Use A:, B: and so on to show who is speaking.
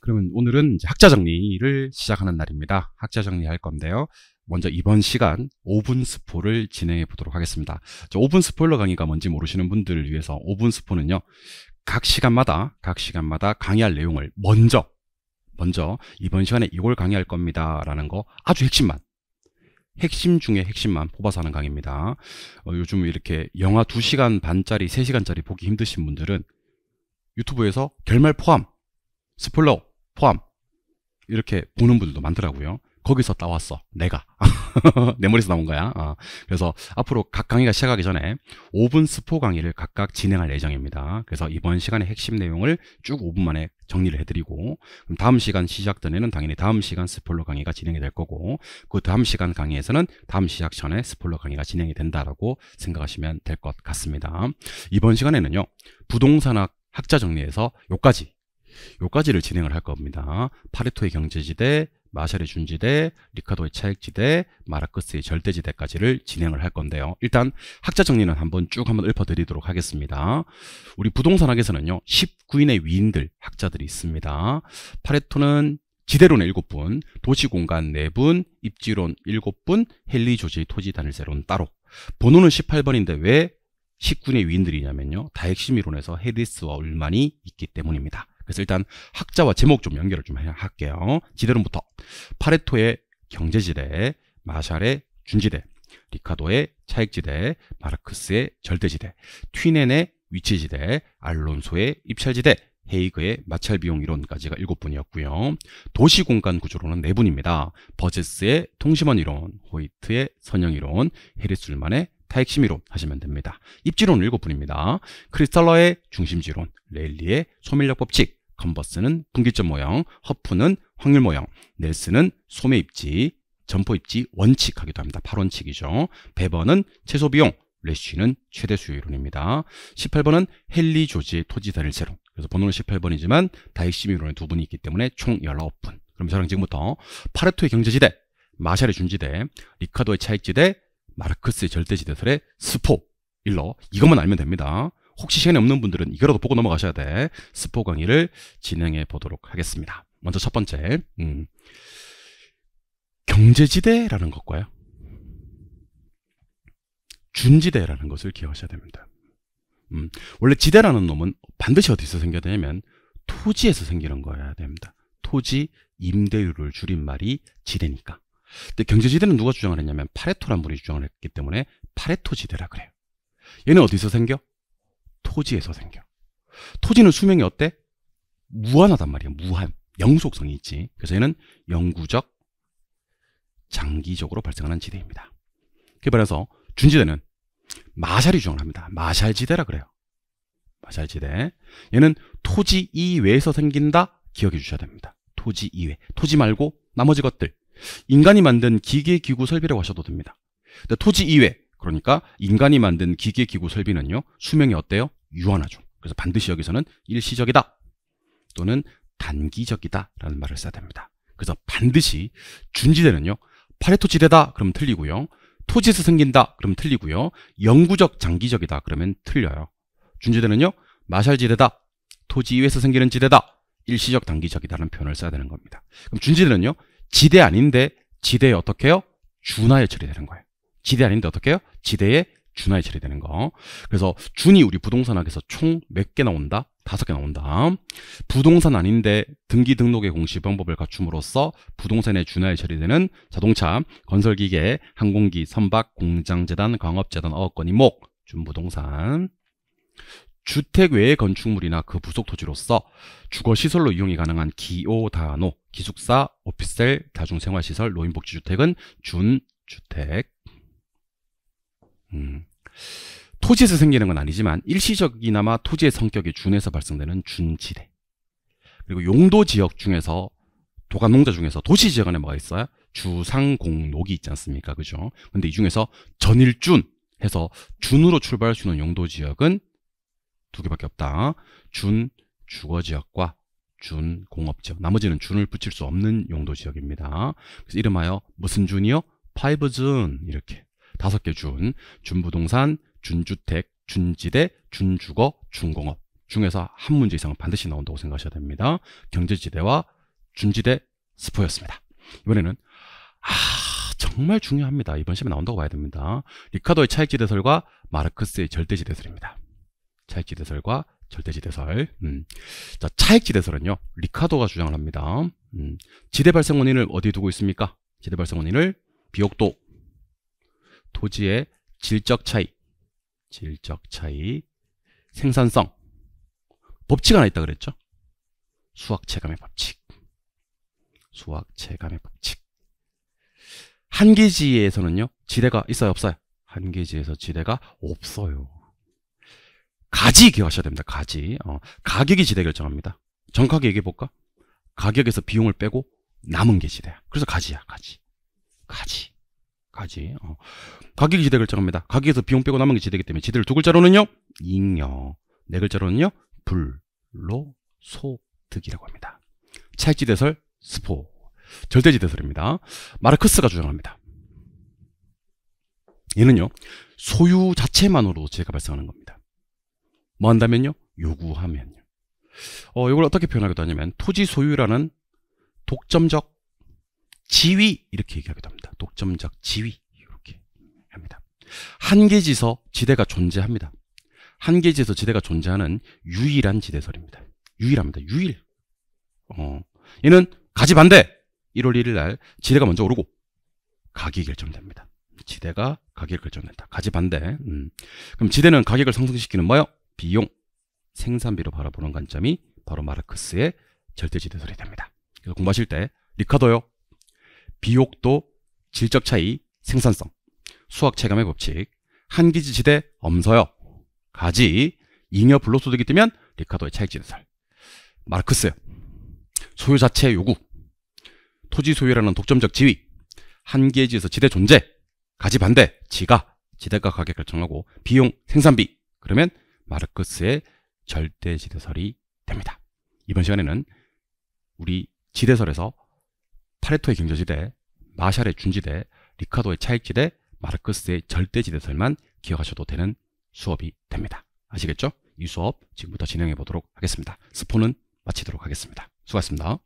A: 그러면 오늘은 이제 학자 정리를 시작하는 날입니다. 학자 정리할 건데요. 먼저 이번 시간 5분 스포를 진행해 보도록 하겠습니다. 5분 스포일러 강의가 뭔지 모르시는 분들을 위해서 5분 스포는요. 각 시간마다 강의할 내용을 먼저 이번 시간에 이걸 강의할 겁니다 라는 거 아주 핵심 중에 핵심만 뽑아서 하는 강의입니다. 요즘 이렇게 영화 2시간 반짜리 3시간짜리 보기 힘드신 분들은 유튜브에서 결말 포함, 스포일러 포함 이렇게 보는 분들도 많더라고요. 거기서 따왔어 내가 내 머리에서 나온 거야. 그래서 앞으로 각 강의가 시작하기 전에 5분 스포 강의를 각각 진행할 예정입니다. 그래서 이번 시간의 핵심 내용을 쭉 5분 만에 정리를 해드리고, 그럼 다음 시간 시작 전에는 당연히 다음 시간 스포일러 강의가 진행이 될 거고, 그 다음 시간 강의에서는 다음 시작 전에 스포일러 강의가 진행이 된다라고 생각하시면 될 것 같습니다. 이번 시간에는요, 부동산학 학자 정리에서 요까지를 진행을 할 겁니다. 파레토의 경제지대, 마샬의 준지대, 리카도의 차익지대, 마르크스의 절대지대까지를 진행을 할 건데요. 일단 학자 정리는 한번 읊어드리도록 하겠습니다. 우리 부동산학에서는요, 19인의 위인들, 학자들이 있습니다. 파레토는 지대론의 7분, 도시공간 4분, 입지론 7분, 헨리 조지의 토지 단일세론 따로. 번호는 18번인데 왜 19인의 위인들이냐면요, 다핵심이론에서 해리스와 울만이 있기 때문입니다. 그래서 일단 학자와 제목 좀 연결을 좀 할게요. 지대론부터 파레토의 경제지대, 마샬의 준지대, 리카도의 차익지대, 마르크스의 절대지대, 튀넨의 위치지대, 알론소의 입찰지대, 헤이그의 마찰비용 이론까지가 7분이었고요. 도시공간 구조론은 4분입니다. 버제스의 통심원 이론, 호이트의 선형이론, 해리스 울만의 다핵심 이론 하시면 됩니다. 입지론 7분입니다. 크리스탈러의 중심지론, 레일리의 소멸력 법칙, 컨버스는 분기점 모형, 허프는 확률 모형, 넬슨은 소매 입지, 점포 입지 원칙 하기도 합니다. 8원칙이죠. 베버는 최소 비용, 레쉬는 최대 수요 이론입니다. 18번은 헨리 조지의 토지 단일세론. 그래서 번호는 18번이지만 다핵심 이론에 2분이 있기 때문에 총 19분. 그럼 저랑 지금부터 파레토의 경제지대, 마샬의 준지대, 리카도의 차익지대, 마르크스의 절대지대설의 스포일러, 이것만 알면 됩니다. 혹시 시간이 없는 분들은 이거라도 보고 넘어가셔야 돼. 스포 강의를 진행해 보도록 하겠습니다. 먼저 첫 번째, 경제지대라는 것과요, 준지대라는 것을 기억하셔야 됩니다. 원래 지대라는 놈은 반드시 어디서 생겨야 되냐면 토지에서 생기는 거여야 됩니다. 토지 임대료를 줄인 말이 지대니까. 근데 경제지대는 누가 주장을 했냐면 파레토란 분이 주장을 했기 때문에 파레토 지대라 그래요. 얘는 어디서 생겨? 토지에서 생겨. 토지는 수명이 어때? 무한하단 말이야. 무한. 영속성이 있지. 그래서 얘는 영구적, 장기적으로 발생하는 지대입니다. 그래서 준지대는 마샬이 주장을 합니다. 마샬지대라 그래요. 마샬지대. 얘는 토지 이외에서 생긴다. 기억해 주셔야 됩니다. 토지 이외. 토지 말고 나머지 것들. 인간이 만든 기계, 기구, 설비라고 하셔도 됩니다. 근데 토지 이외, 그러니까 인간이 만든 기계, 기구, 설비는요, 수명이 어때요? 유한하죠. 그래서 반드시 여기서는 일시적이다 또는 단기적이다 라는 말을 써야 됩니다. 그래서 반드시 준지대는요, 파레토 지대다 그러면 틀리고요, 토지에서 생긴다 그러면 틀리고요, 영구적, 장기적이다 그러면 틀려요. 준지대는요, 마샬 지대다, 토지 이외에서 생기는 지대다, 일시적, 단기적이다라는 표현을 써야 되는 겁니다. 그럼 준지대는요, 지대 아닌데 지대에 어떻게 해요? 준하에 처리되는 거예요. 지대 아닌데 어떻게 해요? 지대에 준하에 처리되는 거. 그래서 준이 우리 부동산학에서 총 몇 개 나온다? 5개 나온다. 부동산 아닌데 등기 등록의 공시 방법을 갖춤으로써 부동산의 준하에 처리되는 자동차, 건설기계, 항공기, 선박, 공장재단, 광업재단, 어업권, 이목, 준부동산. 주택 외의 건축물이나 그 부속 토지로서 주거시설로 이용이 가능한 기오다노, 기숙사, 오피스텔, 다중생활시설, 노인복지주택은 준주택. 토지에서 생기는 건 아니지만 일시적이나마 토지의 성격이 준에서 발생되는 준지대. 그리고 용도지역 중에서, 도감농자 중에서 도시지역 안에 뭐가 있어요? 주상공록이 있지 않습니까? 그죠? 근데 이 중에서 전일준 해서 준으로 출발할 수 있는 용도지역은 2개밖에 없다. 준 주거지역과 준 공업지역. 나머지는 준을 붙일 수 없는 용도지역입니다. 그래서 이름하여 무슨 준이요? 5준. 이렇게 5개 준. 준부동산, 준주택, 준지대, 준주거, 준공업, 중에서 한 문제 이상은 반드시 나온다고 생각하셔야 됩니다. 경제지대와 준지대 스포였습니다. 이번에는 정말 중요합니다. 이번 시험에 나온다고 봐야 됩니다. 리카도의 차익지대설과 마르크스의 절대지대설입니다. 차익지대설과 절대지대설. 자, 차익지대설은요, 리카도가 주장을 합니다. 지대 발생 원인을 어디에 두고 있습니까? 지대 발생 원인을 비옥도, 토지의 질적 차이, 생산성, 법칙 하나 있다 그랬죠? 수학 체감의 법칙. 한계지에서는요, 지대가 있어요, 없어요? 한계지에서 지대가 없어요. 가지 기억하셔야 됩니다. 가지. 가격이 지대 결정합니다. 정확하게 얘기해 볼까? 가격에서 비용을 빼고 남은 게 지대야. 그래서 가지야, 가지. 가격이 지대 결정합니다. 가격에서 비용 빼고 남은 게 지대이기 때문에 지대를 두 글자로는요, 잉여. 네 글자로는요, 불로소득이라고 합니다. 차익지대설 스포. 절대지대설입니다. 마르크스가 주장합니다. 얘는요, 소유 자체만으로 지대가 발생하는 겁니다. 뭐 한다면요? 요구하면요. 이걸 어떻게 표현하기도 하냐면, 토지 소유라는 독점적 지위, 이렇게 얘기하기도 합니다. 독점적 지위, 이렇게 합니다. 한계지에서 지대가 존재합니다. 한계지에서 지대가 존재하는 유일한 지대설입니다. 유일합니다. 유일. 얘는 가지 반대. 1월 1일 날 지대가 먼저 오르고 가격이 결정됩니다. 지대가 가격을 결정된다. 가지 반대. 그럼 지대는 가격을 상승시키는 뭐요? 비용, 생산비로 바라보는 관점이 바로 마르크스의 절대지대설이 됩니다. 그래서 공부하실 때 리카도요, 비옥도, 질적 차이, 생산성, 수학 체감의 법칙, 한계지 지대 엄서요, 가지, 잉여 불로소득이 뜨면 리카도의 차익지대설. 마르크스요, 소유 자체의 요구, 토지 소유라는 독점적 지위, 한계지에서 지대 존재, 가지 반대, 지대가 가격 결정하고 비용, 생산비. 그러면 마르크스의 절대지대설이 됩니다. 이번 시간에는 우리 지대설에서 파레토의 경제지대, 마샬의 준지대, 리카도의 차익지대, 마르크스의 절대지대설만 기억하셔도 되는 수업이 됩니다. 아시겠죠? 이 수업 지금부터 진행해 보도록 하겠습니다. 스포는 마치도록 하겠습니다. 수고하셨습니다.